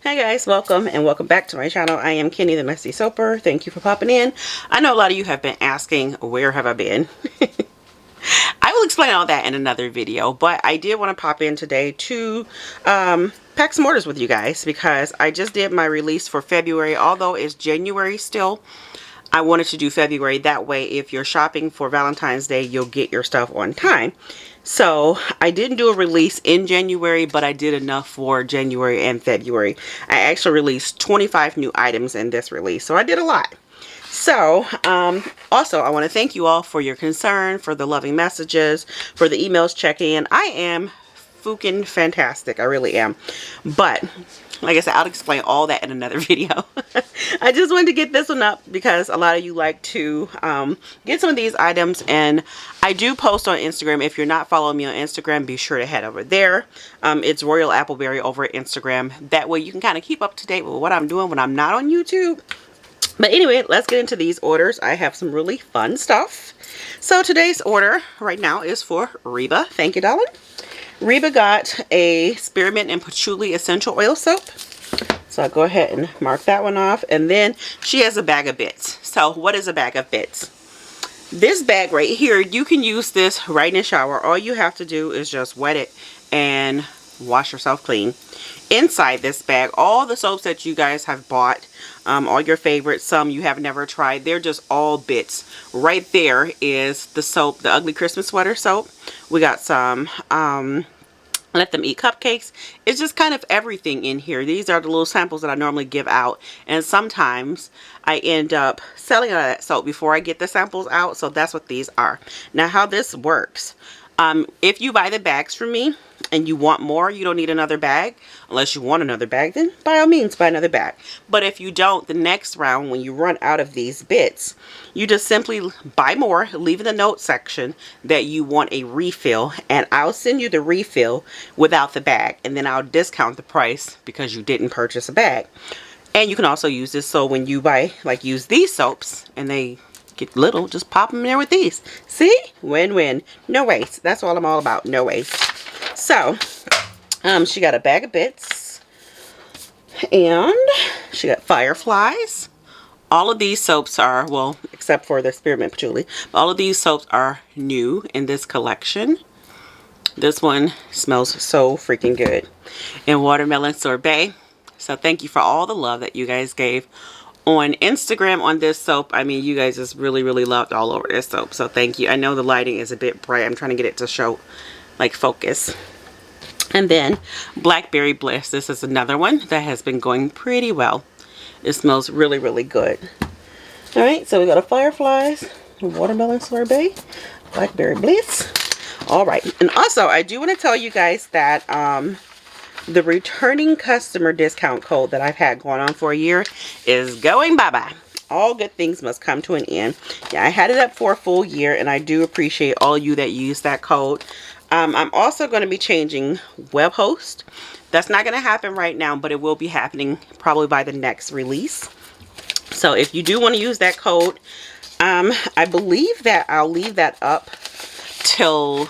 Hi guys, welcome and welcome back to my channel. I am Kenny the Messy Soaper. Thank you for popping in. I know a lot of you have been asking, where have I been? I will explain all that in another video, but I did want to pop in today to pack some orders with you guys because I just did my release for February. Although it's January still, I wanted to do February. That way, if you're shopping for Valentine's Day, you'll get your stuff on time. So I didn't do a release in January, but I did enough for January and February. I actually released 25 new items in this release, so I did a lot. So also I want to thank you all for your concern, for the loving messages, for the emails check-in. I am fucking fantastic. I really am. But like I said, I'll explain all that in another video. I just wanted to get this one up because a lot of you like to get some of these items, and I do post on Instagram. If you're not following me on Instagram, be sure to head over there. It's Royalappleberry over at Instagram. That way you can kind of keep up to date with what I'm doing when I'm not on YouTube. But anyway, let's get into these orders. I have some really fun stuff. So today's order right now is for Reba. Thank you, darling. Reba got a spearmint and patchouli essential oil soap. So I'll go ahead and mark that one off. And then she has a bag of bits. So what is a bag of bits? This bag right here, you can use this right in the shower. All you have to do is just wet it and wash yourself clean. Inside this bag, all the soaps that you guys have bought, all your favorites, some you have never tried, they're just all bits. Right there is the soap, the Ugly Christmas Sweater soap. We got some Let Them Eat cupcakes. It's just kind of everything in here. These are the little samples that I normally give out, and sometimes I end up selling out of that soap before I get the samples out. So that's what these are. Now how this works, if you buy the bags from me and you want more, you don't need another bag. Unless you want another bag, then by all means buy another bag. But if you don't, the next round when you run out of these bits, you just simply buy more, leave in the note section that you want a refill, and I'll send you the refill without the bag, and then I'll discount the price because you didn't purchase a bag. And you can also use this, so when you buy, like, use these soaps and they get little, just pop them in there with these. See? Win-win. No waste. That's all I'm all about. No waste. So, she got a bag of bits, and she got fireflies. All of these soaps are, well, except for the spearmint patchouli, all of these soaps are new in this collection. This one smells so freaking good. And watermelon sorbet. So thank you for all the love that you guys gave on Instagram on this soap. I mean, you guys just really loved all over this soap. So thank you. I know the lighting is a bit bright. I'm trying to get it to show, like, focus. And then Blackberry Bliss. This is another one that has been going pretty well. It smells really good. Alright, so we got a fireflies, watermelon sorbet, Blackberry Bliss. Alright, and also I do want to tell you guys that the returning customer discount code that I've had going on for a year is going bye-bye. All good things must come to an end. Yeah, I had it up for a full year, and I do appreciate all you that use that code. I'm also going to be changing web host. That's not going to happen right now, but it will be happening probably by the next release. So if you do want to use that code, I believe that I'll leave that up till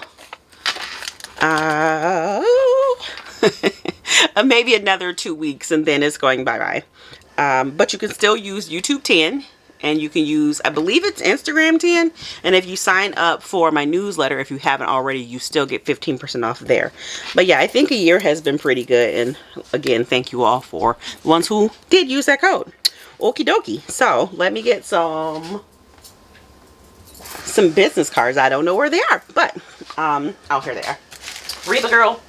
Maybe another 2 weeks and then it's going bye-bye. But you can still use YouTube 10. And you can use, I believe it's Instagram 10. And if you sign up for my newsletter, if you haven't already, you still get 15% off there. But yeah, I think a year has been pretty good. And again, thank you all for the ones who did use that code. Okie dokie. So let me get some business cards. I don't know where they are, but oh, here they are. Reba girl.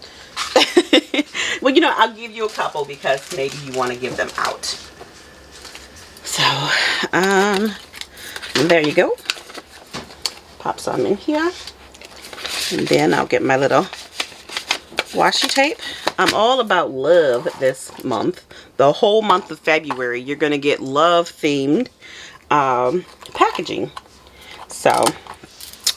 Well, you know, I'll give you a couple because maybe you want to give them out. So, there you go. Pop some in here. And then I'll get my little washi tape. I'm all about love this month. The whole month of February, you're going to get love-themed packaging. So,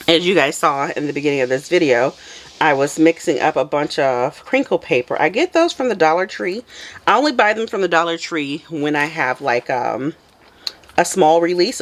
as you guys saw in the beginning of this video, I was mixing up a bunch of crinkle paper. I get those from the Dollar Tree. I only buy them from the Dollar Tree when I have like a smaller release,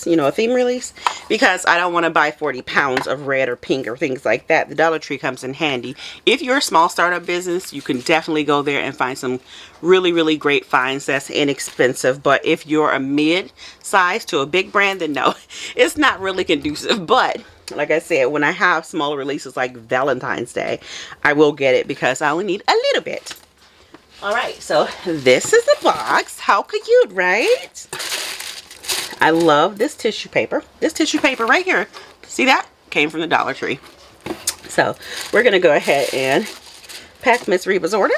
you know, a theme release, because I don't want to buy 40 pounds of red or pink or things like that. The Dollar Tree comes in handy. If you're a small startup business, you can definitely go there and find some really, really great finds that's inexpensive. But if you're a mid-size to a big brand, then no, it's not really conducive. But like I said, when I have smaller releases like Valentine's Day, I will get it because I only need a little bit. Alright, so this is the box. How cute, right? I love this tissue paper. This tissue paper right here, see that? Came from the Dollar Tree. So we're going to go ahead and pack Miss Reba's order.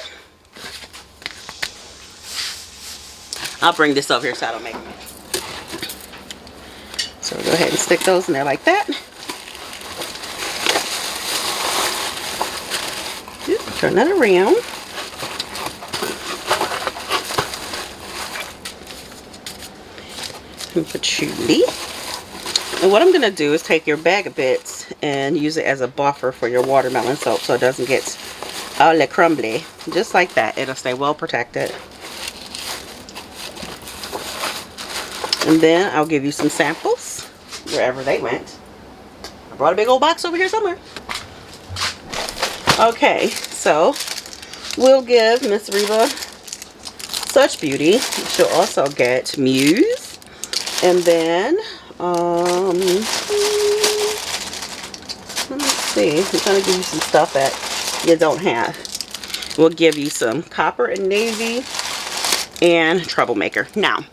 I'll bring this over here so I don't make them. So we'll go ahead and stick those in there like that. Turn that around. And patchouli. And what I'm going to do is take your bag of bits and use it as a buffer for your watermelon soap so it doesn't get all le crumbly. Just like that. It'll stay well protected. And then I'll give you some samples wherever they went. I brought a big old box over here somewhere. Okay, so we'll give Miss Reba Such Beauty. She'll also get Muse. And then, let's see, I'm trying to give you some stuff that you don't have. We'll give you some Copper and Navy and Troublemaker. Now,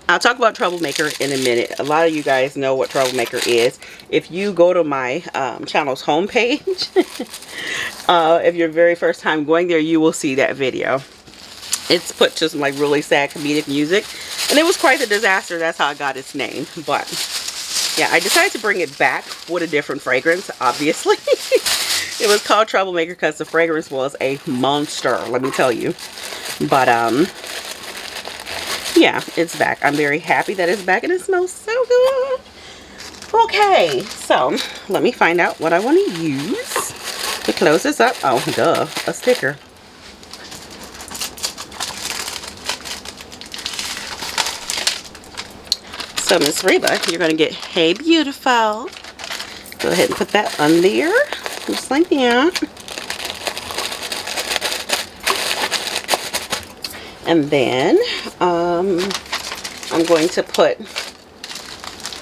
I'll talk about Troublemaker in a minute. A lot of you guys know what Troublemaker is. If you go to my channel's homepage, if you're very first time going there, you will see that video. It's put to some like really sad comedic music. And it was quite a disaster. That's how I got its name. But yeah, I decided to bring it back with a different fragrance, obviously. It was called Troublemaker because the fragrance was a monster, let me tell you. But yeah, it's back. I'm very happy that it's back and it smells so good. Okay, so let me find out what I want to use to close this up. Oh, duh, a sticker. So Miss Reba, you're going to get Hey Beautiful. Go ahead and put that on there, just like that. And then I'm going to put,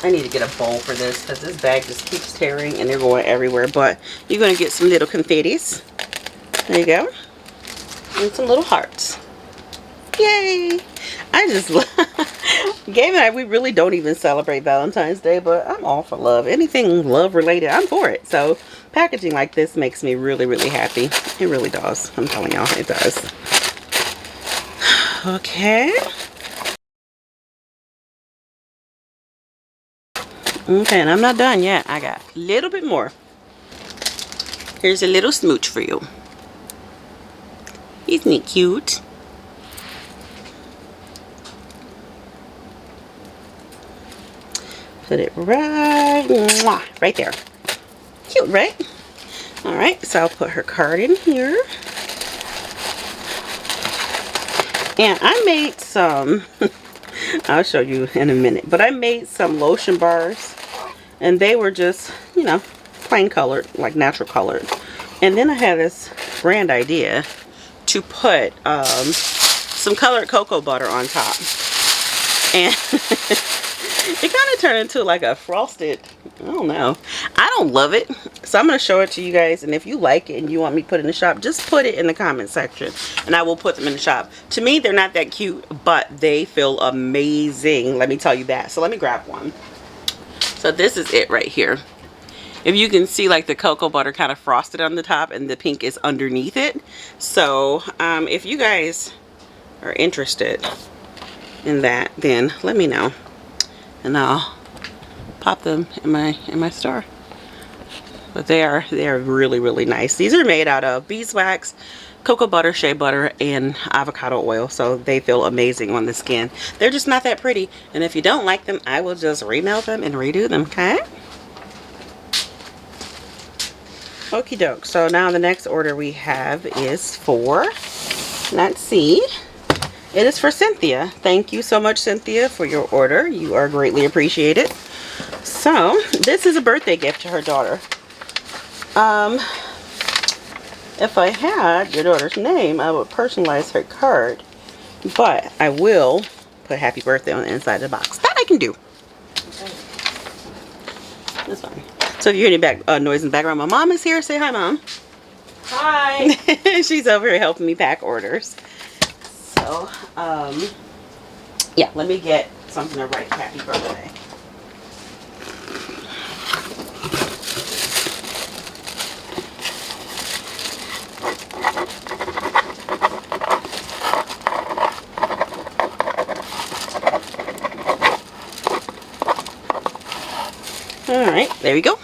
I need to get a bowl for this because this bag just keeps tearing and they're going everywhere. But you're going to get some little confettis. There you go. And some little hearts. Yay! I just love Gabe and I, we really don't even celebrate Valentine's Day, but I'm all for love. Anything love related, I'm for it. So packaging like this makes me really, really happy. It really does. I'm telling y'all, it does. Okay. Okay, and I'm not done yet. I got a little bit more. Here's a little smooch for you. Isn't it cute? Put it right there. Cute, right? Alright, so I'll put her card in here. And I made some, I'll show you in a minute, but I made some lotion bars. And they were just, you know, plain colored, like natural colored. And then I had this grand idea to put some colored cocoa butter on top. And it kind of turned into like a frosted, I don't know. I don't love it. So I'm going to show it to you guys. And if you like it and you want me to put it in the shop, just put it in the comment section. And I will put them in the shop. To me, they're not that cute, but they feel amazing. Let me tell you that. So let me grab one. So this is it right here. If you can see, like, the cocoa butter kind of frosted on the top and the pink is underneath it. So if you guys are interested in that, then let me know and I'll pop them in my store. But they are really, really nice. These are made out of beeswax, cocoa butter, shea butter, and avocado oil. So they feel amazing on the skin. They're just not that pretty. And if you don't like them, I will just remelt them and redo them, okay? Okie doke. So now the next order we have is for, let's see, it is for Cynthia. Thank you so much, Cynthia, for your order. You are greatly appreciated. So this is a birthday gift to her daughter. If I had your daughter's name, I would personalize her card, but I will put happy birthday on the inside of the box. That I can do. That's fine. So if you hear any noise in the background, my mom is here. Say hi, Mom. Hi. She's over here helping me pack orders. So, yeah, let me get something to write happy birthday. Alright, there we go.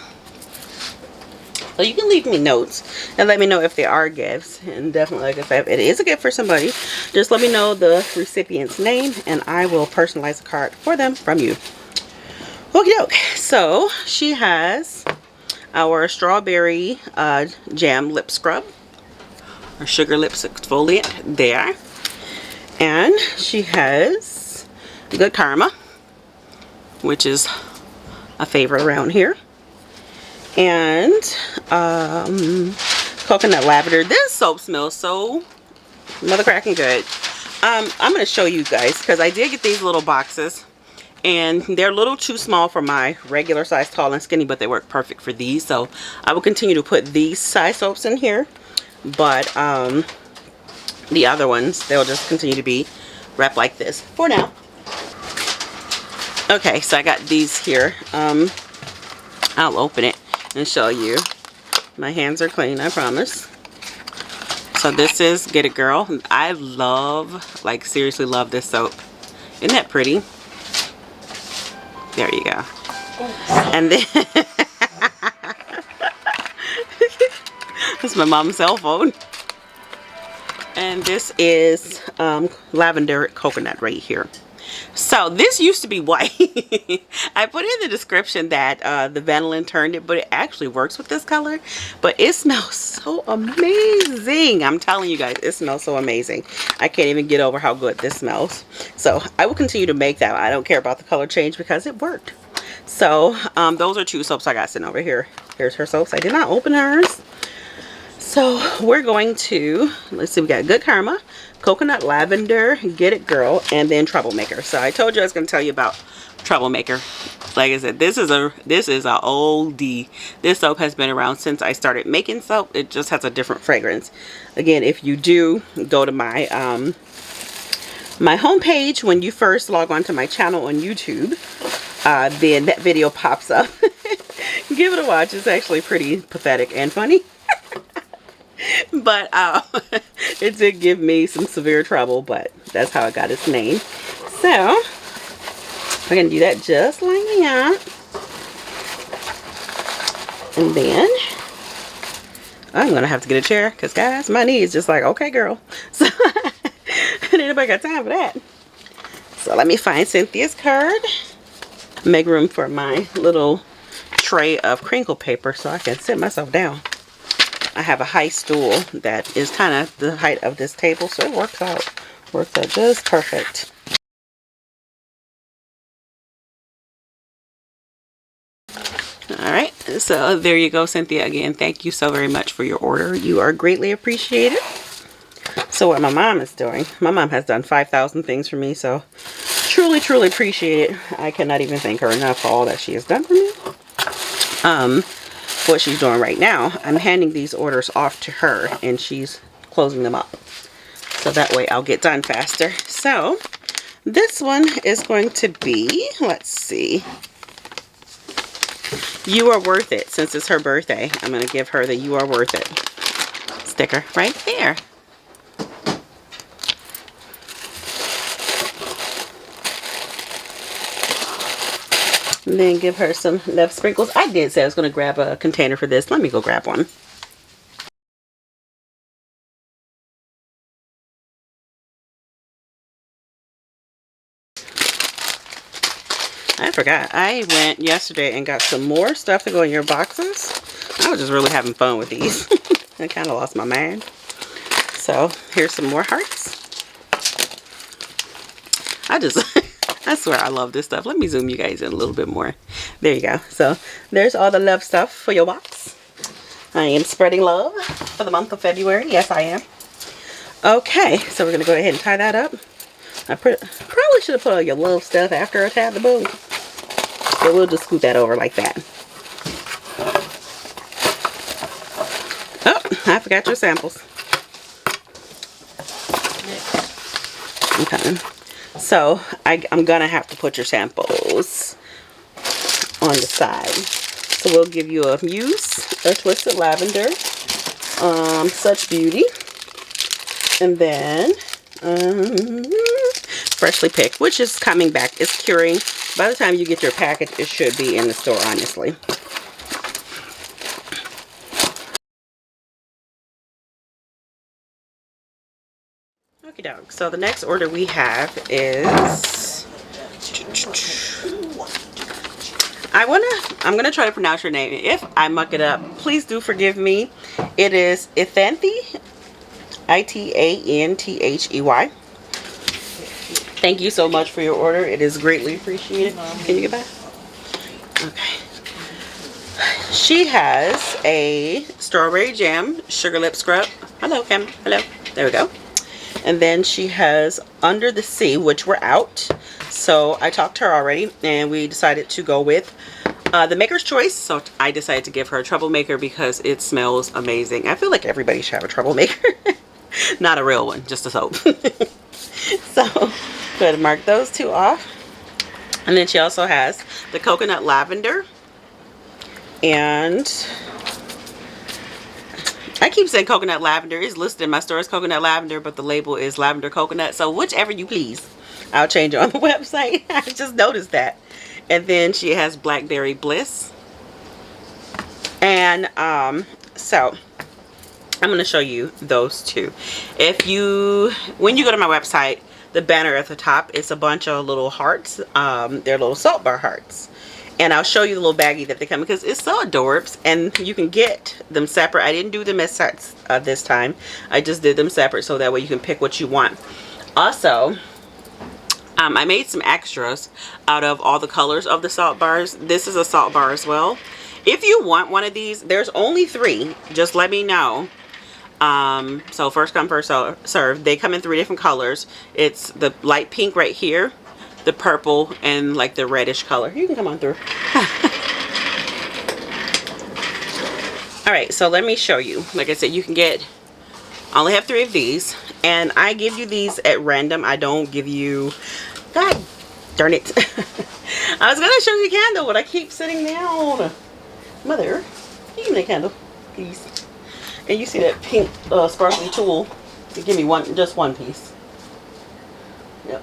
So you can leave me notes and let me know if they are gifts. And definitely, like I said, if it is a gift for somebody, just let me know the recipient's name and I will personalize a card for them from you. Okie doke. So she has our strawberry jam lip scrub, or sugar lips exfoliant there. And she has Good Karma, which is a favorite around here. And coconut lavender. This soap smells so mother cracking good. I'm going to show you guys because I did get these little boxes and they're a little too small for my regular size tall and skinny, but they work perfect for these. So I will continue to put these size soaps in here, but the other ones, they'll just continue to be wrapped like this for now. Okay, so I got these here. I'll open it and show you. My hands are clean, I promise. So this is Get It Girl. I love, like seriously love this soap. Isn't that pretty? There you go. And then this is my mom's cell phone. And this is lavender coconut right here. So this used to be white. I put in the description that the Valentine turned it, but it actually works with this color. But it smells so amazing. I'm telling you guys, it smells so amazing. I can't even get over how good this smells. So I will continue to make that. I don't care about the color change because it worked. So those are two soaps I got sitting over here. Here's her soaps. I did not open hers. So we're going to, let's see, we got Good Karma, Coconut Lavender, Get It Girl, and then Troublemaker. So I told you I was going to tell you about Troublemaker. Like I said, this is a oldie. This soap has been around since I started making soap. It just has a different fragrance. Again, if you do go to my my homepage when you first log on to my channel on YouTube, then that video pops up. Give it a watch. It's actually pretty pathetic and funny. But it did give me some severe trouble, but that's how I got its name. So we're gonna do that just like that. And then I'm gonna have to get a chair because guys, my knee is just like, okay girl. So ain't nobody got time for that. So let me find Cynthia's card. Make room for my little tray of crinkle paper so I can sit myself down. I have a high stool that is kind of the height of this table, so it works out just perfect. Alright, so there you go, Cynthia. Again, thank you so very much for your order. You are greatly appreciated. So what my mom is doing, my mom has done 5,000 things for me, so truly, truly appreciate it. I cannot even thank her enough for all that she has done for me. What she's doing right now, I'm handing these orders off to her, and she's closing them up. So that way I'll get done faster. So this one is going to be, let's see, You Are Worth It. Since it's her birthday, I'm going to give her the You Are Worth It sticker right there. And then give her some love sprinkles. I did say I was going to grab a container for this. Let me go grab one. I forgot. I went yesterday and got some more stuff to go in your boxes. I was just really having fun with these. I kind of lost my mind. So here's some more hearts. I swear I love this stuff. Let me zoom you guys in a little bit more. There you go. So there's all the love stuff for your box. I am spreading love for the month of February. Yes, I am. Okay, so we're going to go ahead and tie that up. I probably should have put all your love stuff after I tied the bow. But we'll just scoot that over like that. Oh, I forgot your samples. Okay. So, I'm going to have to put your samples on the side. So, we'll give you a Muse, a Twisted Lavender, Such Beauty, and then Freshly Picked, which is coming back. It's curing. By the time you get your package, it should be in the store, honestly. Okie doke. So the next order we have is, I'm gonna try to pronounce your name. If I muck it up, please do forgive me. It is Itanthy, Itanthy. Thank you so much for your order. It is greatly appreciated. Can you get back? Okay. She has a strawberry jam sugar lip scrub. Hello, Cam. Hello. There we go. And then she has Under the Sea, which we're out. So I talked to her already, and we decided to go with the Maker's Choice. So I decided to give her a Troublemaker because it smells amazing. I feel like everybody should have a Troublemaker. Not a real one, just a soap. So go ahead and mark those two off. And then she also has the Coconut Lavender. And I keep saying Coconut Lavender. It's listed in my store as Coconut Lavender, but the label is Lavender Coconut. So whichever you please. I'll change it on the website. I just noticed that. And then she has Blackberry Bliss. And so I'm going to show you those two. When you go to my website, the banner at the top is a bunch of little hearts. They're little salt bar hearts. And I'll show you the little baggie that they come in because it's so adorbs, and you can get them separate. I didn't do them as sets this time. I just did them separate so that way you can pick what you want. Also, I made some extras out of all the colors of the salt bars. This is a salt bar as well. If you want one of these, there's only 3. Just let me know. So first come, first serve. They come in 3 different colors. It's the light pink right here, the purple, and like the reddish color. You can come on through. Alright, so let me show you. Like I said, you can get, I only have 3 of these, and I give you these at random. I don't give you, God darn it. I was gonna show you a candle, but I keep sitting down. Mother, give me a candle, please. And you see that pink sparkly tool, give me just one piece. Yep.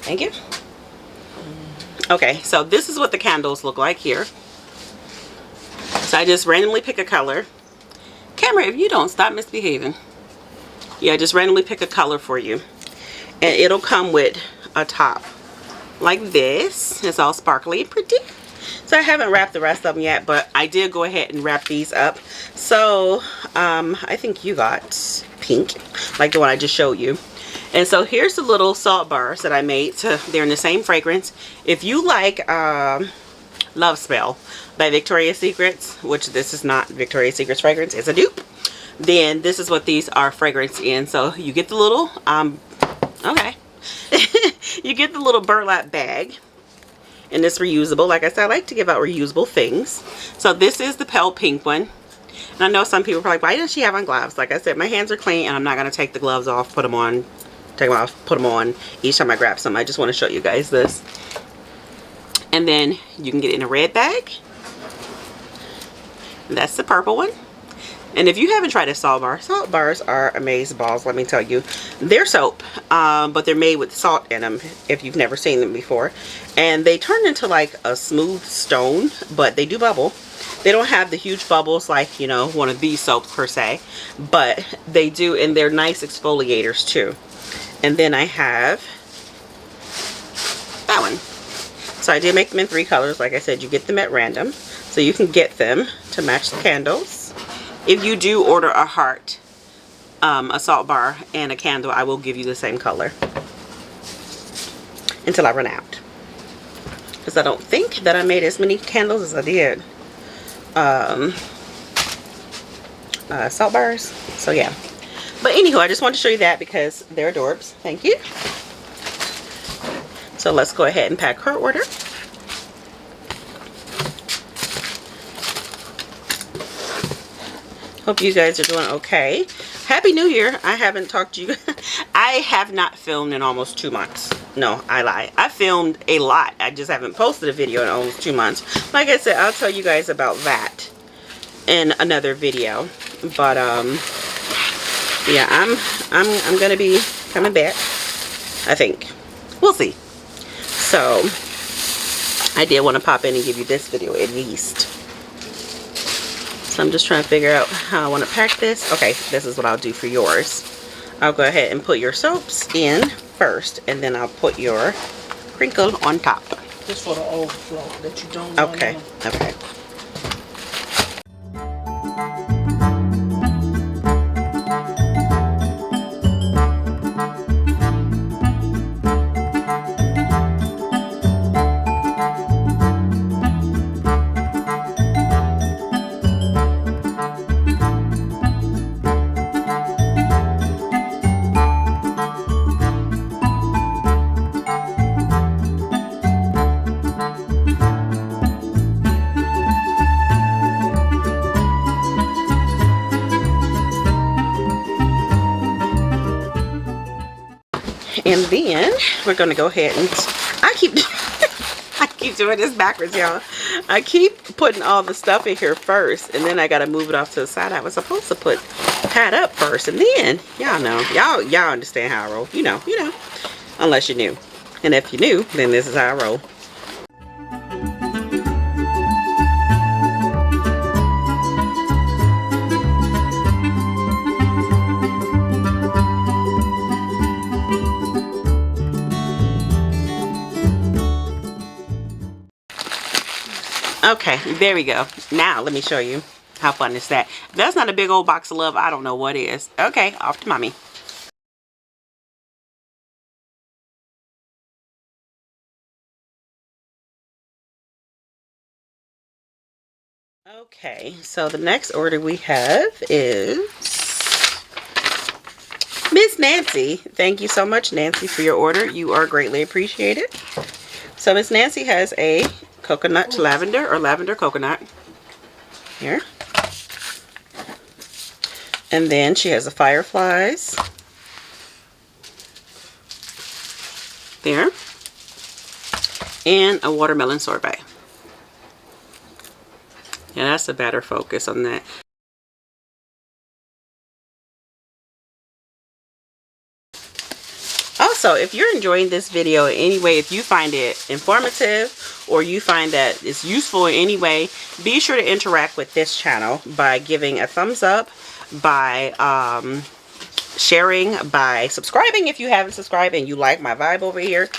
Thank you. Okay, so this is what the candles look like here. So I just randomly pick a color. Camera, if you don't stop misbehaving. Yeah, just randomly pick a color for you. And it'll come with a top like this. It's all sparkly and pretty. So I haven't wrapped the rest of them yet, but I did go ahead and wrap these up. So I think you got pink, like the one I just showed you. And so here's the little salt bars that I made. They're in the same fragrance. If you like Love Spell by Victoria's Secrets, which this is not Victoria's Secret's fragrance, it's a dupe. Then this is what these are fragranced in. So you get the little, okay. You get the little burlap bag. And it's reusable. Like I said, I like to give out reusable things. So this is the pale pink one. And I know some people are probably like, why doesn't she have on gloves? Like I said, my hands are clean and I'm not going to take the gloves off, put them on, take them off, put them on each time I grab some. I just want to show you guys this. And then you can get it in a red bag. That's the purple one. And if you haven't tried a salt bars are amazing balls, let me tell you. They're soap, but they're made with salt in them if you've never seen them before. And they turn into like a smooth stone, but they do bubble. They don't have the huge bubbles like, you know, one of these soaps per se, but they do, and they're nice exfoliators too. And then I have that one. So I did make them in 3 colors. Like I said, you get them at random. So you can get them to match the candles. If you do order a heart, a salt bar, and a candle, I will give you the same color until I run out. Because I don't think that I made as many candles as I did salt bars. So yeah. But anywho, I just wanted to show you that because they're adorbs. Thank you. So let's go ahead and pack her order. Hope you guys are doing okay. Happy New Year. I haven't talked to you. I have not filmed in almost 2 months. No, I lie. I filmed a lot. I just haven't posted a video in almost 2 months. Like I said, I'll tell you guys about that in another video. But yeah, I'm gonna be coming back, I think. We'll see. So I did want to pop in and give you this video at least. So I'm just trying to figure out how I want to pack this. Okay, this is what I'll do for yours. I'll go ahead and put your soaps in first, and then I'll put your crinkle on top. Just for the overflow that you don't want. Okay, okay. And then we're gonna go ahead and I keep doing this backwards, y'all. I keep putting all the stuff in here first, and then I gotta move it off to the side. I was supposed to put Pat up first, and then y'all know, y'all understand how I roll. You know, unless you're new. And if you're new, then this is how I roll. Okay, there we go. Now let me show you how fun is that. If that's not a big old box of love, I don't know what is. Okay, off to mommy. Okay, so the next order we have is Miss Nancy. Thank you so much, Nancy, for your order. You are greatly appreciated. So Miss Nancy has a coconut lavender, or lavender coconut here, and then she has the fireflies there, and a watermelon sorbet. Yeah, that's a better focus on that. Also, if you're enjoying this video in any way, if you find it informative or you find that it's useful in any way, be sure to interact with this channel by giving a thumbs up, by sharing, by subscribing if you haven't subscribed and you like my vibe over here.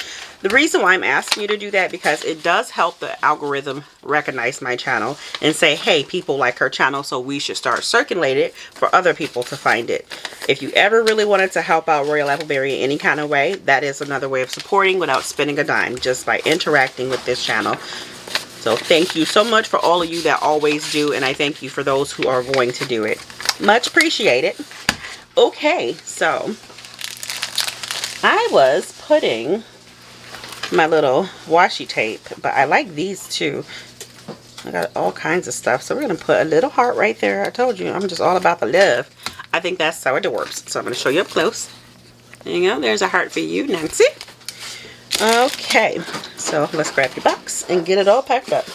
The reason why I'm asking you to do that, because it does help the algorithm recognize my channel and say, hey, people like her channel, so we should start circulating it for other people to find it. If you ever really wanted to help out Royalappleberry in any kind of way, that is another way of supporting without spending a dime, just by interacting with this channel. So thank you so much for all of you that always do, and I thank you for those who are going to do it. Much appreciated. Okay, so I was putting my little washi tape, but I like these too. I got all kinds of stuff, so we're gonna put a little heart right there. I told you, I'm just all about the love. I think that's so adorbs. So I'm gonna show you up close. There you go, there's a heart for you, Nancy. Okay, so let's grab your box and get it all packed up.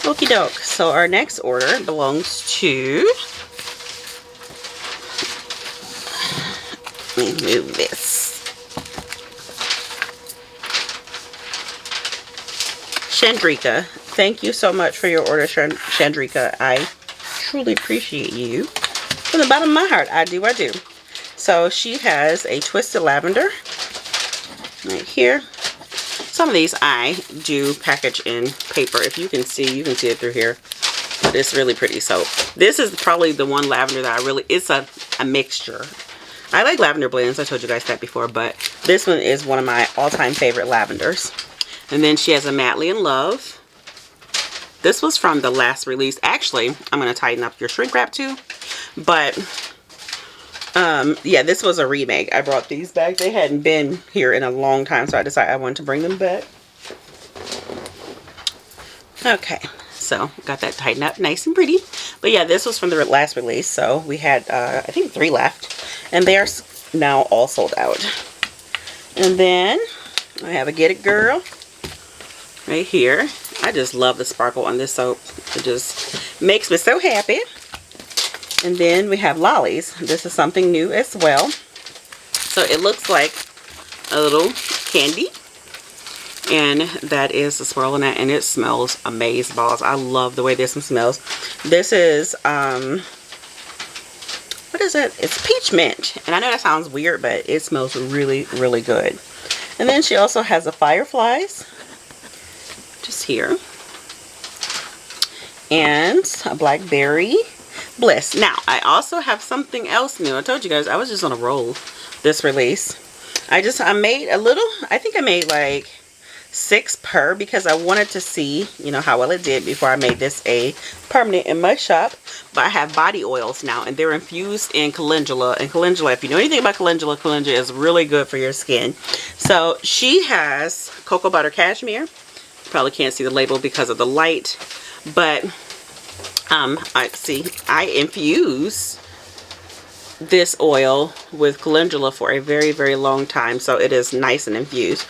Okie doke. So our next order belongs to, let me move this, Chandrika. Thank you so much for your order, Chandrika. I truly appreciate you. From the bottom of my heart, I do. So she has a twisted lavender right here. Some of these I do package in paper. If you can see it through here. But it's really pretty soap. This is probably the one lavender that I really, it's a mixture. I like lavender blends. I told you guys that before, but this one is one of my all-time favorite lavenders. And then she has a Madly in Love. This was from the last release. Actually, I'm going to tighten up your shrink wrap too. But yeah, this was a remake. I brought these back. They hadn't been here in a long time, so I decided I wanted to bring them back. Okay, so got that tightened up nice and pretty. But yeah, this was from the last release, so we had I think 3 left, and they are now all sold out. And then I have a Get It Girl right here. I just love the sparkle on this soap. It just makes me so happy. And then we have Lollies. This is something new as well. So it looks like a little candy. And that is the swirl in that. And it smells amazeballs. I love the way this one smells. This is, what is it? It's peach mint. And I know that sounds weird, but it smells really, really good. And then she also has the Fireflies. Just here. And a Blackberry Bliss. Now, I also have something else new. I told you guys I was just on a roll this release. I made a little, I think I made like 6 per, because I wanted to see, you know, how well it did before I made this a permanent in my shop. But I have body oils now, and they're infused in calendula. And calendula, if you know anything about calendula, calendula is really good for your skin. So she has cocoa butter cashmere. Probably can't see the label because of the light, but I infuse this oil with calendula for a very, very long time, so it is nice and infused.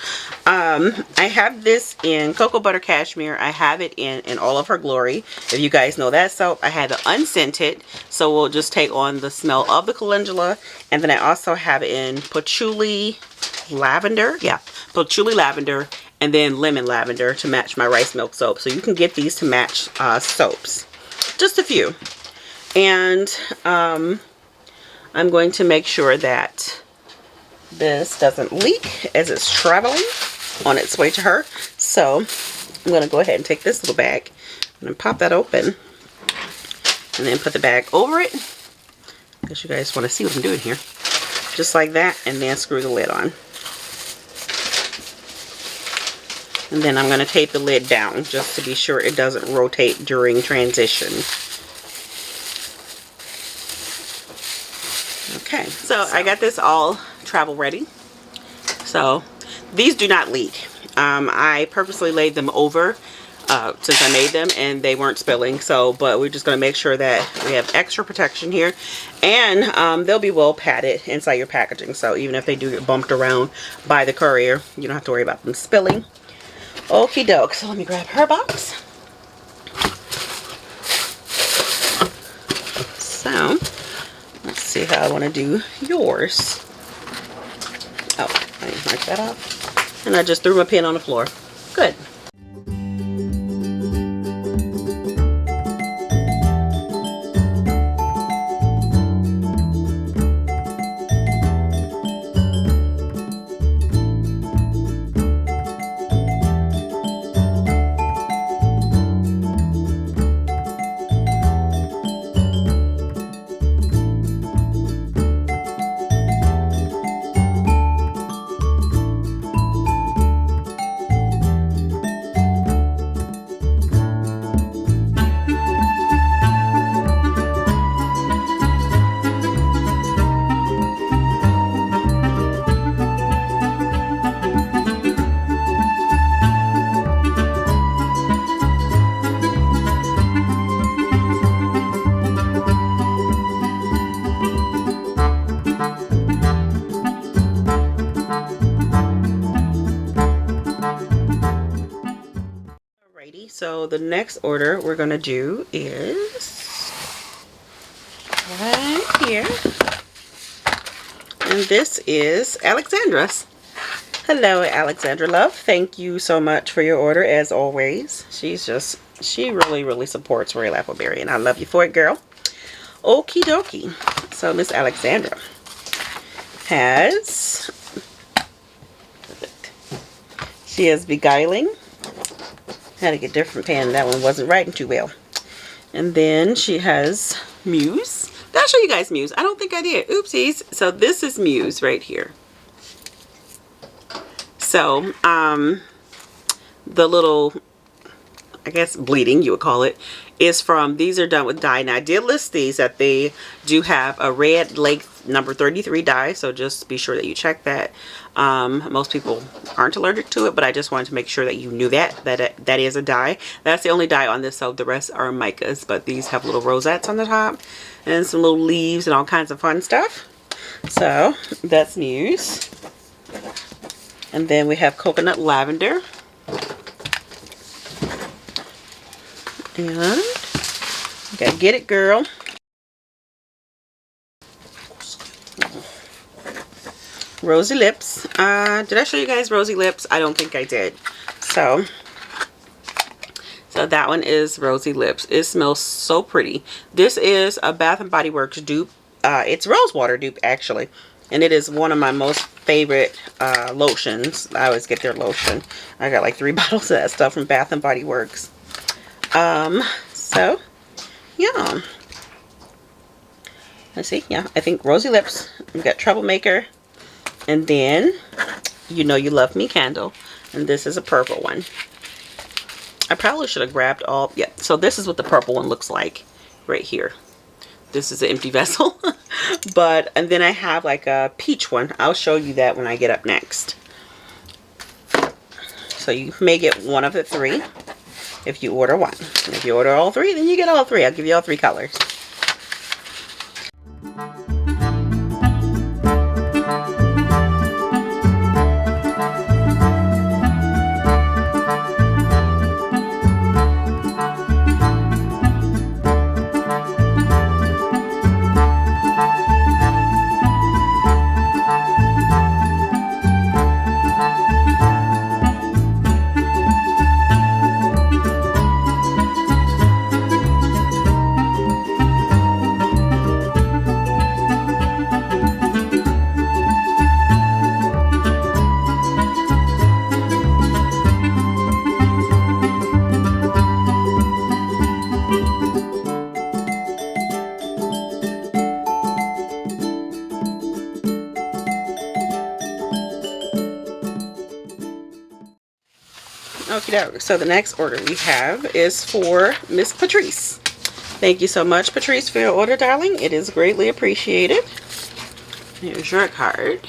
I have this in cocoa butter cashmere. I have it in all of her glory. If you guys know that soap, I have the unscented, so we'll just take on the smell of the calendula. And then I also have it in patchouli lavender, patchouli lavender, and then lemon lavender to match my rice milk soap. So you can get these to match soaps. Just a few. And I'm going to make sure that this doesn't leak as it's traveling on its way to her. So I'm going to go ahead and take this little bag and pop that open. And then put the bag over it. Because you guys want to see what I'm doing here. Just like that. And then screw the lid on. And then I'm going to tape the lid down just to be sure it doesn't rotate during transition. Okay, so I got this all travel ready. So these do not leak. I purposely laid them over since I made them, and they weren't spilling. So, but we're just going to make sure that we have extra protection here, and they'll be well padded inside your packaging. So even if they do get bumped around by the courier, you don't have to worry about them spilling. Okie doke. So let me grab her box. So let's see how I want to do yours. Oh, I knocked that off. And I just threw my pen on the floor. Good. So the next order we're going to do is right here. And this is Alexandra's. Hello, Alexandra love. Thank you so much for your order as always. She really supports Royalappleberry, and I love you for it, girl. Okie dokie. So Miss Alexandra has, she has Beguiling. Had to get a different pen. That one wasn't writing too well. And then she has Muse. Did I show you guys Muse? I don't think I did. Oopsies. So this is Muse right here. So, the little, I guess, bleeding, you would call it, is from, these are done with dye. Now, I did list these that they do have a red length number 33 dye, so just be sure that you check that. Most people aren't allergic to it, but I just wanted to make sure that you knew that is a dye. That's the only dye on this soap. The rest are micas, but these have little rosettes on the top and some little leaves and all kinds of fun stuff. So, that's Muse. And then we have Coconut Lavender. And you gotta get it, girl. Rosy Lips. Did I show you guys Rosy Lips? I don't think I did. So that one is Rosy Lips. It smells so pretty. This is a Bath and Body Works dupe. It's rose water dupe actually. And it is one of my most favorite lotions. I always get their lotion. I got like 3 bottles of that stuff from Bath and Body Works. So, yeah. Let's see. Yeah, I think Rosy Lips. We've got Troublemaker. And then, You Know You Love Me candle. And this is a purple one. I probably should have grabbed all. Yeah, so this is what the purple one looks like right here. This is an empty vessel. And then I have like a peach one. I'll show you that when I get up next. So you may get one of the 3 if you order one. And if you order all 3, then you get all 3. I'll give you all 3 colors. Okay, so the next order we have is for Miss Patrice. Thank you so much, Patrice, for your order, darling. It is greatly appreciated. Here's your card.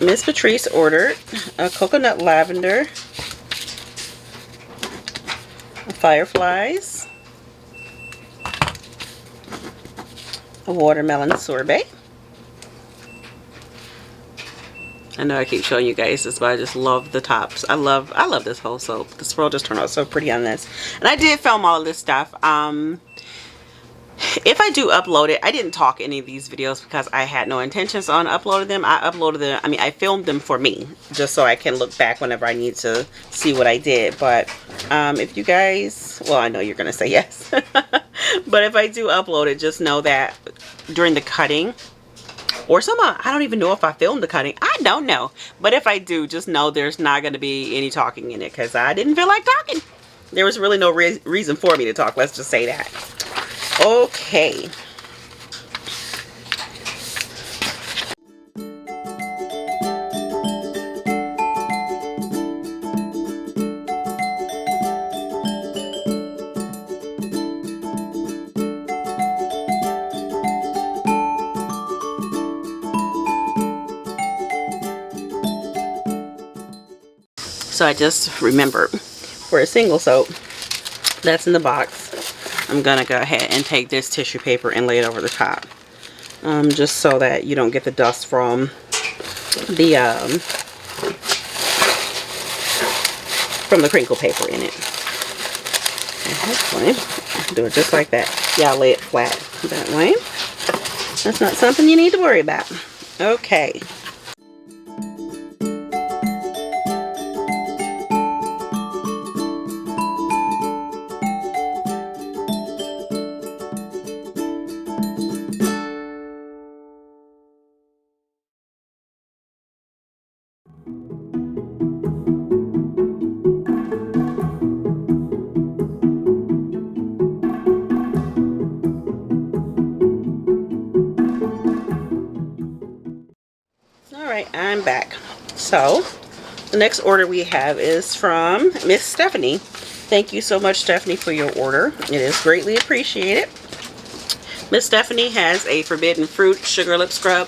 Miss Patrice ordered a coconut lavender, fireflies, a watermelon sorbet. I know I keep showing you guys this, but I just love the tops. I love this whole soap. The swirl just turned out so pretty on this. And I did film all of this stuff. If I do upload it, I didn't talk any of these videos because I had no intentions on uploading them. I filmed them for me, just so I can look back whenever I need to see what I did. But if you guys, well, I know you're going to say yes. But if I do upload it, just know that during the cutting, or I don't even know if I filmed the cutting. I don't know. But if I do, just know there's not going to be any talking in it because I didn't feel like talking. There was really no reason for me to talk. Let's just say that. Okay. So I just remembered, for a single soap that's in the box, I'm going to go ahead and take this tissue paper and lay it over the top. Just so that you don't get the dust from from the crinkle paper in it. And hopefully, do it just like that. Yeah, lay it flat that way. That's not something you need to worry about. Okay. Alright, I'm back. So, the next order we have is from Miss Stephanie. Thank you so much, Stephanie, for your order. It is greatly appreciated. Miss Stephanie has a forbidden fruit sugar lip scrub,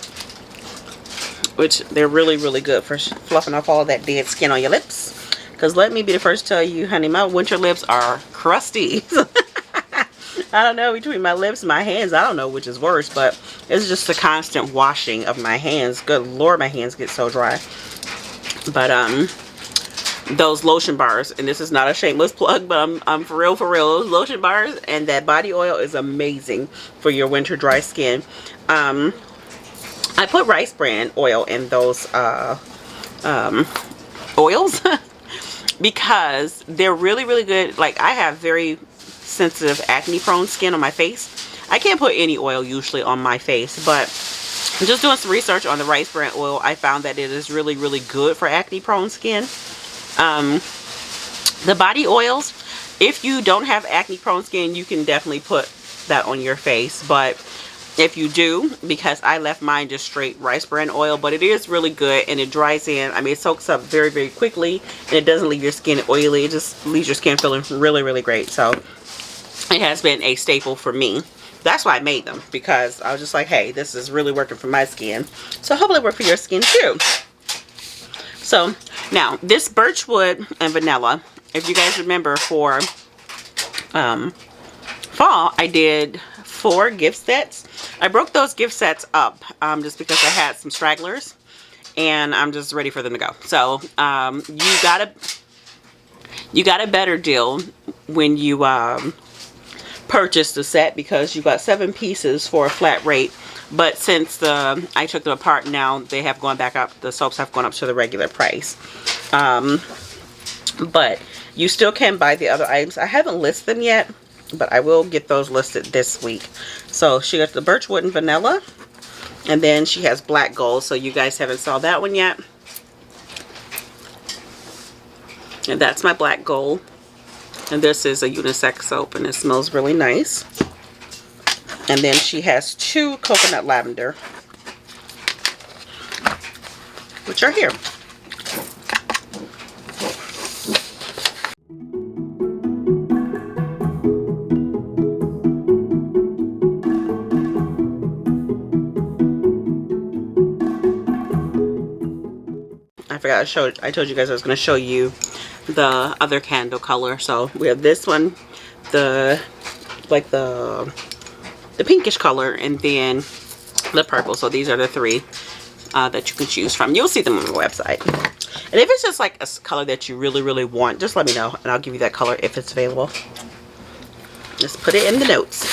which they're really, really good for fluffing off all of that dead skin on your lips. Because let me be the first to tell you, honey, my winter lips are crusty. I don't know, between my lips and my hands, I don't know which is worse, but it's just the constant washing of my hands. Good Lord, my hands get so dry. But those lotion bars, and this is not a shameless plug, but I'm for real, those lotion bars and that body oil is amazing for your winter dry skin. I put rice bran oil in those oils because they're really, really good. Like, I have very sensitive acne prone skin on my face. I can't put any oil usually on my face, but just doing some research on the rice bran oil, I found that it is really, really good for acne prone skin. The body oils, if you don't have acne prone skin, you can definitely put that on your face, but if you do, because I left mine just straight rice bran oil, but it is really good and it dries in. I mean, it soaks up very, very quickly and it doesn't leave your skin oily. It just leaves your skin feeling really, really great. So it has been a staple for me. That's why I made them, because I was just like, hey, this is really working for my skin. So hopefully it works for your skin too. So now this birchwood and vanilla, if you guys remember, for fall, I did 4 gift sets. I broke those gift sets up just because I had some stragglers and I'm just ready for them to go. So you got a better deal when you purchased the set, because you got 7 pieces for a flat rate. But since I took them apart, now they have gone back up. The soaps have gone up to the regular price. But you still can buy the other items. I haven't listed them yet, but I will get those listed this week. So she got the birchwood and vanilla, and then she has black gold. So you guys haven't saw that one yet. And that's my black gold. And this is a unisex soap, and it smells really nice. And then she has 2 coconut lavender, which are here. I forgot I told you guys I was going to show you the other candle color. So we have this one, the pinkish color, and then the purple. So these are the 3 that you can choose from. You'll see them on the website. And if it's just like a color that you really, really want, just let me know and I'll give you that color if it's available. Just put it in the notes.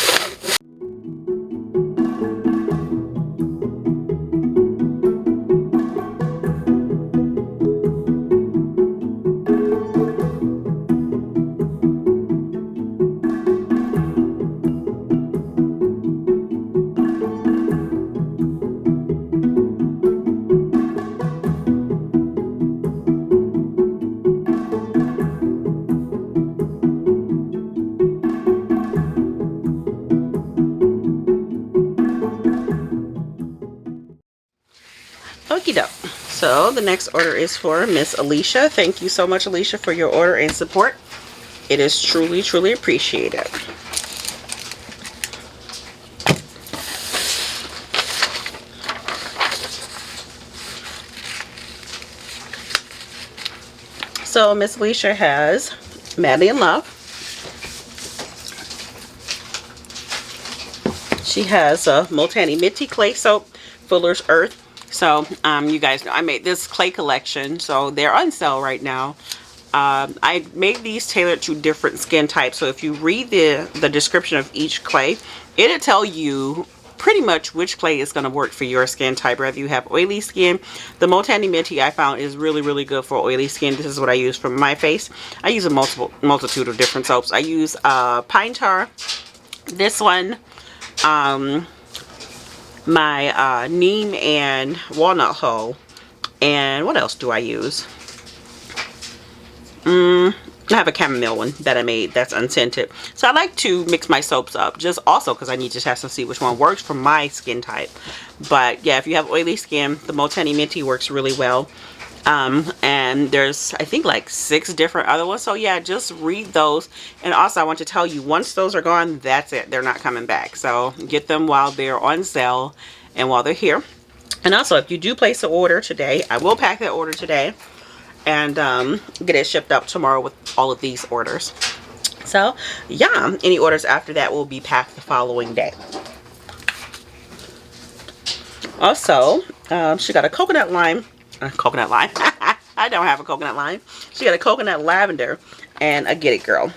Okie doke. So the next order is for Miss Alicia. Thank you so much, Alicia, for your order and support. It is truly, truly appreciated. So Miss Alicia has Madly in Love. She has a Multani Minty Clay Soap, Fuller's Earth. So you guys know I made this clay collection, so they're on sale right now. I made these tailored to different skin types. So if you read the description of each clay, it'll tell you pretty much which clay is going to work for your skin type. Whether you have oily skin, the Multani Minty I found is really good for oily skin. This is what I use for my face. I use a multitude of different soaps. I use pine tar, this one, my neem and walnut hull, and what else do I use? I have a chamomile one that I made that's unscented. So I like to mix my soaps up, just also because I need to test and see which one works for my skin type. But yeah, if you have oily skin, the Multani Minty works really well. And there's, I think, like 6 different other ones. So yeah, just read those. And also I want to tell you, once those are gone, that's it. They're not coming back. So get them while they're on sale and while they're here. And also, if you do place an order today, I will pack that order today and get it shipped out tomorrow with all of these orders. So yeah, any orders after that will be packed the following day. Also, she got a coconut lime. I don't have a coconut lime. She got a coconut lavender and a Get It Girl.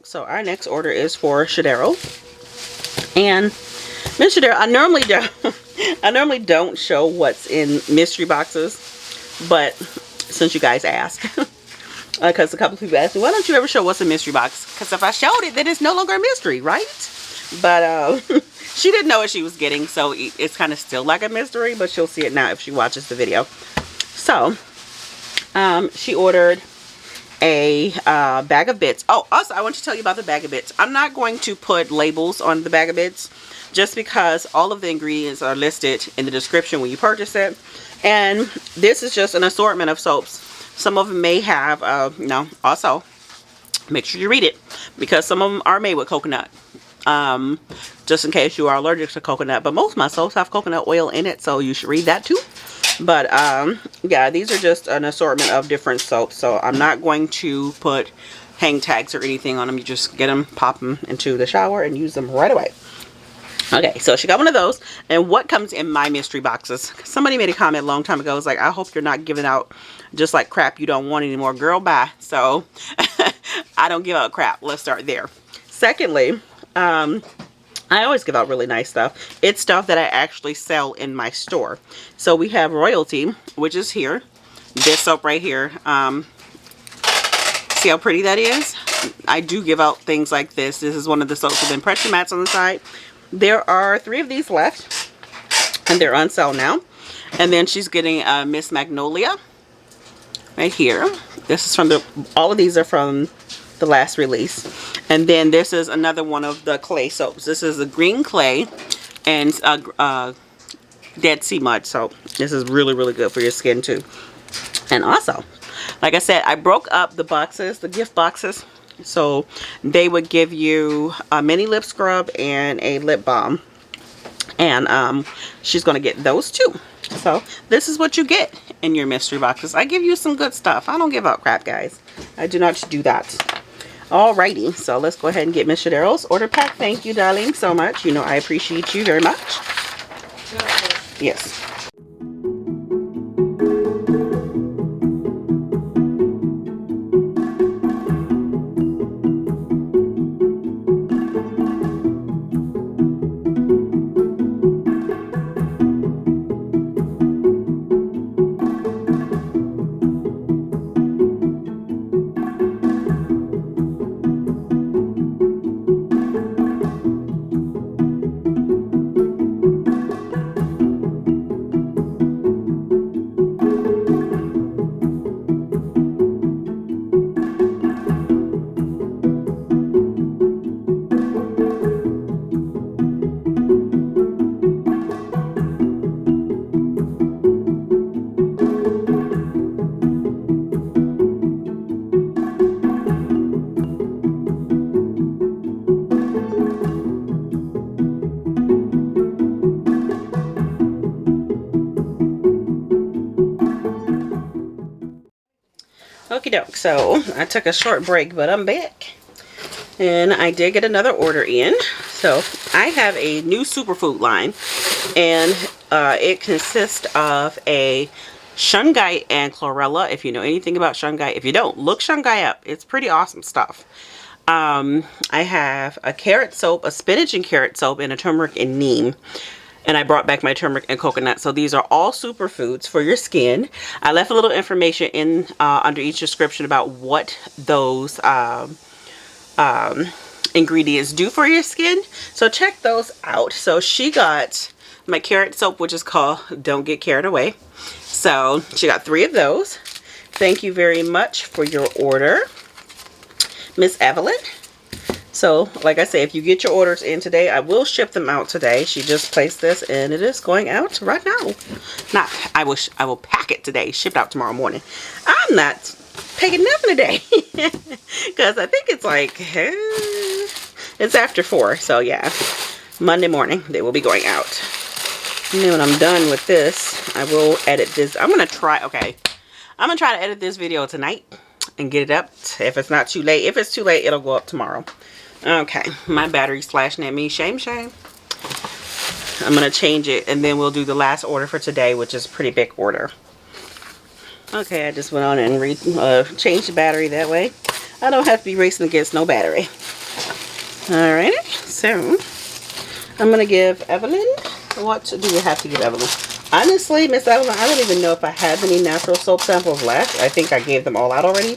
So our next order is for Shadero, and Miss Shadero, I normally don't show what's in mystery boxes, but since you guys ask, because a couple of people asked me, why don't you ever show what's in mystery box? Because if I showed it, then it's no longer a mystery, right? But she didn't know what she was getting, so it's kind of still like a mystery, but she'll see it now if she watches the video. So she ordered a bag of bits. Oh, also I want to tell you about the bag of bits. I'm not going to put labels on the bag of bits just because all of the ingredients are listed in the description when you purchase it, and this is just an assortment of soaps. Some of them may have also make sure you read it, because some of them are made with coconut, just in case you are allergic to coconut, but most of my soaps have coconut oil in it, so you should read that too. But yeah, these are just an assortment of different soaps, so I'm not going to put hang tags or anything on them. You just get them, pop them into the shower, and use them right away. Okay, so she got one of those. And what comes in my mystery boxes? Somebody made a comment a long time ago. It was like, I hope you're not giving out just like crap you don't want anymore. Girl, bye. So I don't give out crap. Let's start there. Secondly, I always give out really nice stuff. It's stuff that I actually sell in my store. So we have Royalty, which is here. This soap right here. See how pretty that is? I do give out things like this. This is one of the soaps with impression mats on the side. There are 3 of these left, and they're on sale now. And then she's getting Miss Magnolia right here. This is from all of these are from the last release. And then this is another one of the clay soaps. This is a green clay and Dead Sea Mud soap. This is really good for your skin too. And also, like I said, I broke up the boxes, the gift boxes, so they would give you a mini lip scrub and a lip balm, and she's gonna get those too. So this is what you get in your mystery boxes. I give you some good stuff. I don't give out crap, guys. I do not do that. Alrighty, so let's go ahead and get Miss Shadero's order pack. Thank you, darling, so much. You know I appreciate you very much. Yes. Okie doke. So I took a short break, but I'm back. And I did get another order in. So I have a new superfood line. And it consists of a shungite and chlorella. If you know anything about shungite. If you don't, look shungite up. It's pretty awesome stuff. I have a carrot soap, a spinach and carrot soap, and a turmeric and neem. And I brought back my turmeric and coconut. So these are all superfoods for your skin. I left a little information in under each description about what those ingredients do for your skin. So check those out. So she got my carrot soap, which is called Don't Get Carried Away. So she got 3 of those. Thank you very much for your order, Miss Evelyn. So, like I say, if you get your orders in today, I will ship them out today. She just placed this, and it is going out right now. I will pack it today, shipped out tomorrow morning. I'm not taking nothing today, because I think it's like, it's after 4. So, yeah, Monday morning, they will be going out. And then when I'm done with this, I will edit this. I'm going to try to edit this video tonight and get it up if it's not too late. If it's too late, it'll go up tomorrow. Okay, my battery's flashing at me. Shame. I'm going to change it, and then we'll do the last order for today, which is a pretty big order. Okay, I just went on and changed the battery that way. I don't have to be racing against no battery. Alright, so I'm going to give Evelyn, what do we have to give Evelyn? Honestly, Miss Evelyn, I don't even know if I have any natural soap samples left. I think I gave them all out already.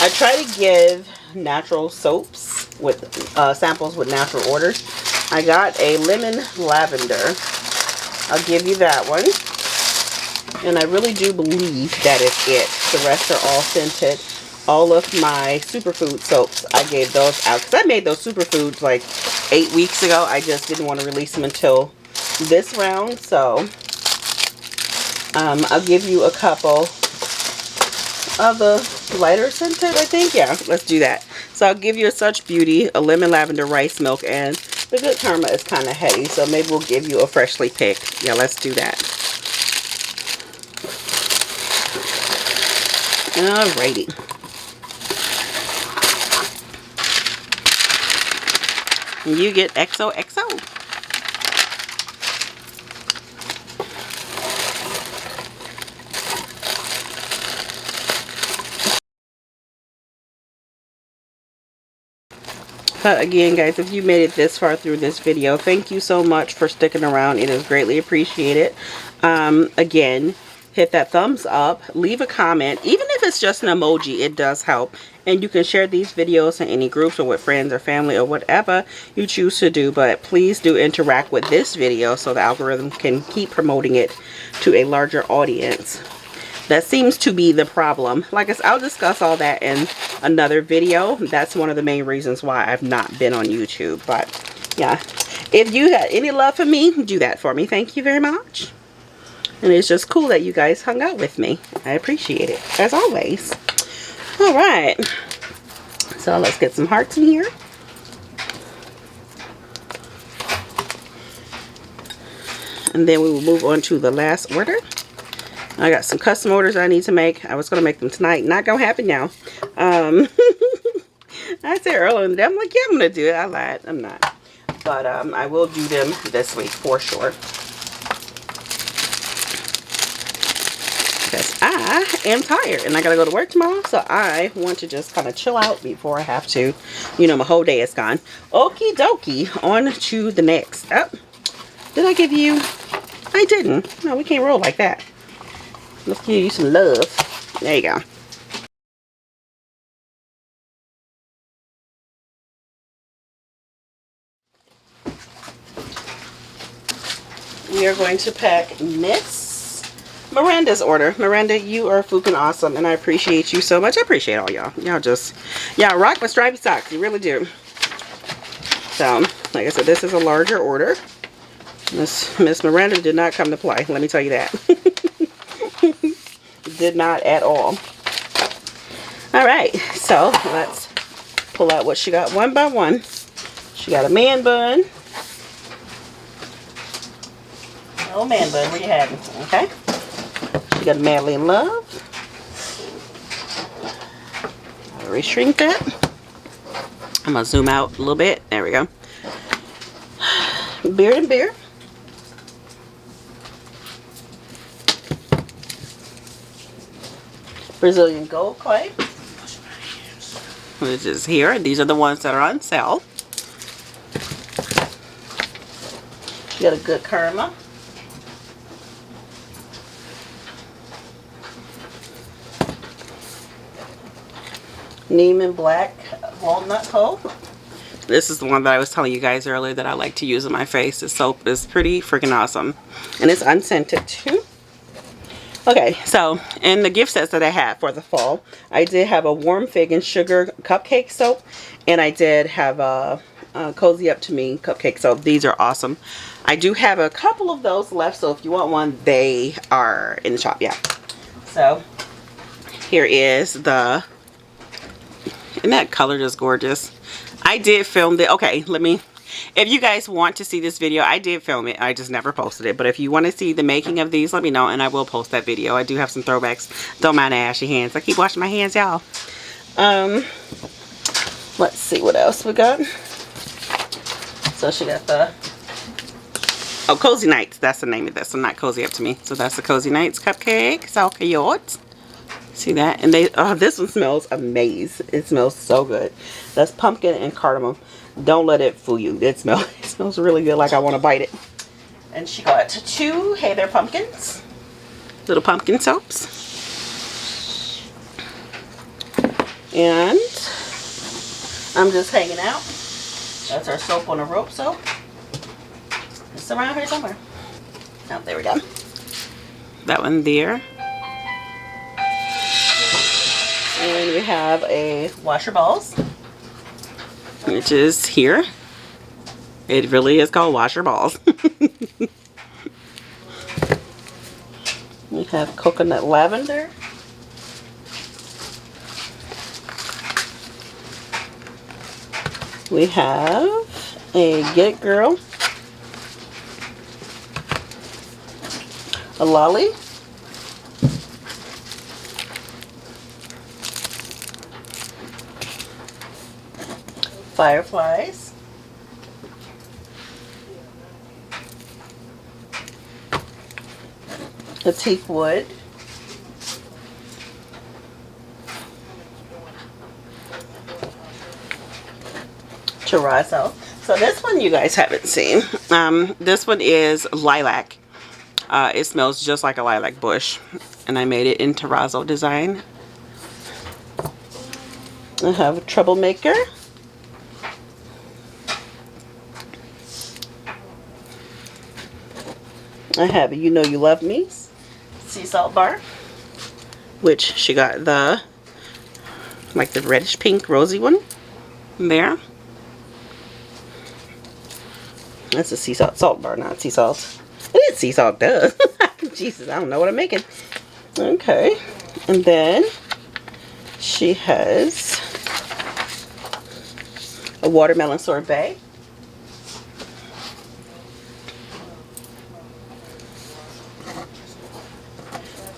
I try to give natural soaps with samples with natural orders. I got a lemon lavender. I'll give you that one. And I really do believe that is it. The rest are all scented. All of my superfood soaps, I gave those out. Because I made those superfoods like 8 weeks ago. I just didn't want to release them until this round. So I'll give you a couple of the lighter scented, I think. Yeah, let's do that. So I'll give you a Such Beauty, a lemon lavender rice milk, and the Good Karma is kind of heady, so maybe we'll give you a freshly picked. Yeah, let's do that. Alrighty. And you get XOXO. But again, guys, if you made it this far through this video, thank you so much for sticking around. It is greatly appreciated. Again, hit that thumbs up, leave a comment. Even if it's just an emoji, it does help. And you can share these videos in any groups or with friends or family or whatever you choose to do. But please do interact with this video so the algorithm can keep promoting it to a larger audience. That seems to be the problem. Like I said, I'll discuss all that in another video. That's one of the main reasons why I've not been on YouTube. But yeah, if you had any love for me, do that for me. Thank you very much. And it's just cool that you guys hung out with me. I appreciate it, as always. Alright, so let's get some hearts in here. And then we will move on to the last order. I got some custom orders I need to make. I was going to make them tonight. Not going to happen now. I said earlier in the day, I'm like, yeah, I'm going to do it. I lied. I'm not. But I will do them this week for sure. Because I am tired and I got to go to work tomorrow. So I want to just kind of chill out before I have to. You know, my whole day is gone. Okie dokie. On to the next. Oh, did I give you? I didn't. No, we can't roll like that. Let's give you some love. There you go. We are going to pack Miss Miranda's order. Miranda, you are freaking awesome, and I appreciate you so much. I appreciate all y'all. Y'all rock my stripy socks. You really do. So, like I said, this is a larger order. Miss Miranda did not come to play. Let me tell you that. Did not at all. Alright, so let's pull out what she got one by one. She got a man bun. Oh, man bun, where you having? Okay. She got a Madly in Love. Reshrink that. I'm gonna zoom out a little bit. There we go. Beard and Beer. Brazilian Gold Clay, which is here. These are the ones that are on sale. You got a Good Karma. Neiman Black Walnut Coal. This is the one that I was telling you guys earlier that I like to use on my face. The soap is pretty freaking awesome. And it's unscented too. Okay, so in the gift sets that I had for the fall, I did have a warm fig and sugar cupcake soap. And I did have a Cozy Up to Me cupcake soap. These are awesome. I do have a couple of those left, so if you want one, they are in the shop, yeah. So here is the, isn't that color just gorgeous? I did film the, okay, if you guys want to see this video, I did film it. I just never posted it. But if you want to see the making of these, let me know and I will post that video. I do have some throwbacks. Don't mind the ashy hands. I keep washing my hands, y'all. Let's see what else we got. So she got the, oh, Cozy Nights. That's the name of this. So not Cozy Up to Me. So that's the Cozy Nights cupcake. So cute. See that? And they, oh, this one smells amazing. It smells so good. That's pumpkin and cardamom. Don't let it fool you. It smells really good, like I want to bite it. And she got 2 Hey There Pumpkins. Little pumpkin soaps. And I'm just hanging out. That's our soap on a rope soap. It's around here somewhere. Oh, there we go. That one there. And we have a washer balls, which is here. It really is called washer balls. We have coconut lavender. We have a Get It Girl, a lolly, fireflies, a teak wood, terrazzo. So this one you guys haven't seen. This one is lilac. It smells just like a lilac bush, and I made it in terrazzo design. I have a Troublemaker. I have a You Know You Love Me sea salt bar, which she got the, like the reddish pink rosy one there. That's a sea salt bar, not sea salt. It is sea salt, duh. Jesus, I don't know what I'm making. Okay, and then she has a watermelon sorbet.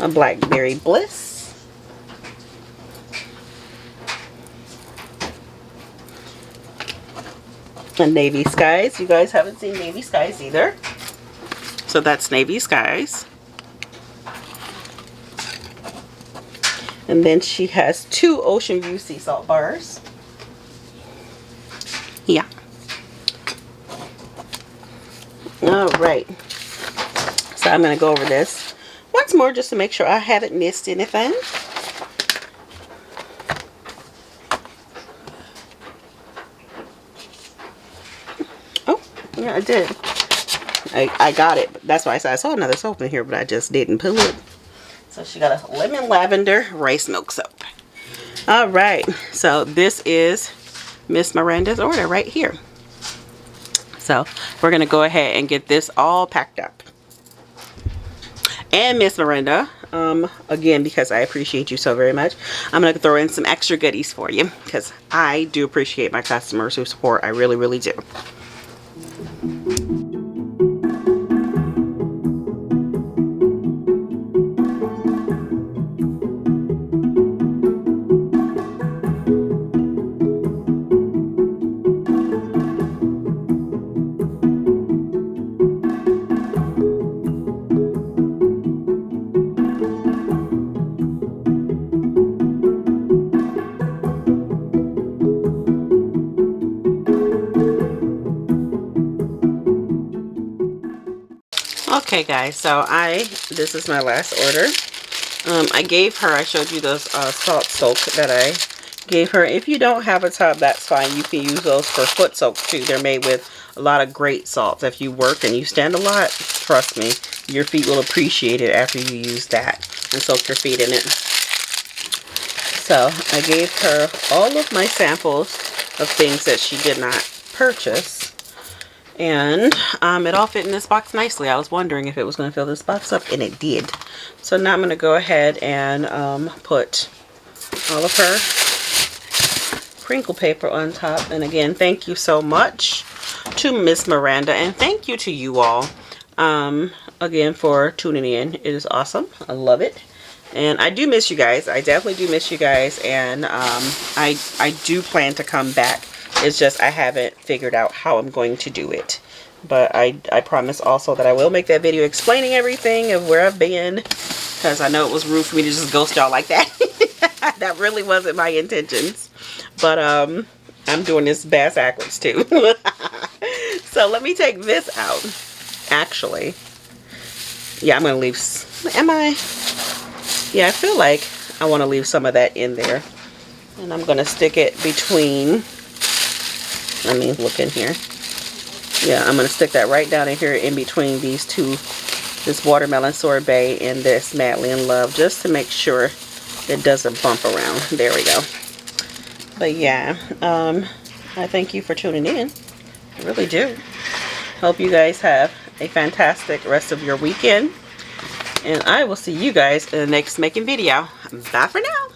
A Blackberry Bliss. A Navy Skies. You guys haven't seen Navy Skies either. So that's Navy Skies. And then she has 2 Ocean View sea salt bars. Yeah. Alright. So I'm going to go over this once more just to make sure I haven't missed anything. Oh, yeah, I did. I got it. That's why I said I saw another soap in here, but I just didn't pull it. So she got a lemon lavender rice milk soap. Alright, so this is Miss Miranda's order right here. So we're going to go ahead and get this all packed up. And Miss Miranda, again, because I appreciate you so very much, I'm going to throw in some extra goodies for you, because I do appreciate my customers who support. I really, really do. Okay guys, so this is my last order. I gave her, I showed you those salt soak that I gave her. If you don't have a tub, that's fine. You can use those for foot soaks too. They're made with a lot of great salts. If you work and you stand a lot, trust me, your feet will appreciate it after you use that and soak your feet in it. So I gave her all of my samples of things that she did not purchase. And it all fit in this box nicely. I was wondering if it was going to fill this box up, and it did. So now I'm going to go ahead and put all of her crinkle paper on top. And again, thank you so much to Miss Miranda, and thank you to you all again for tuning in. It is awesome. I love it. And I do miss you guys. I definitely do miss you guys. And I do plan to come back. It's just I haven't figured out how I'm going to do it. But I promise also that I will make that video explaining everything of where I've been. Because I know it was rude for me to just ghost y'all like that. That really wasn't my intentions. But I'm doing this bass backwards too. So let me take this out. Actually. Yeah, I'm going to leave. Am I? Yeah, I feel like I want to leave some of that in there. And I'm going to stick it between. Let me look in here. Yeah, I'm going to stick that right down in here in between these two. This watermelon sorbet and this Madly in Love. Just to make sure it doesn't bump around. There we go. But yeah, I thank you for tuning in. I really do. Hope you guys have a fantastic rest of your weekend. And I will see you guys in the next making video. Bye for now.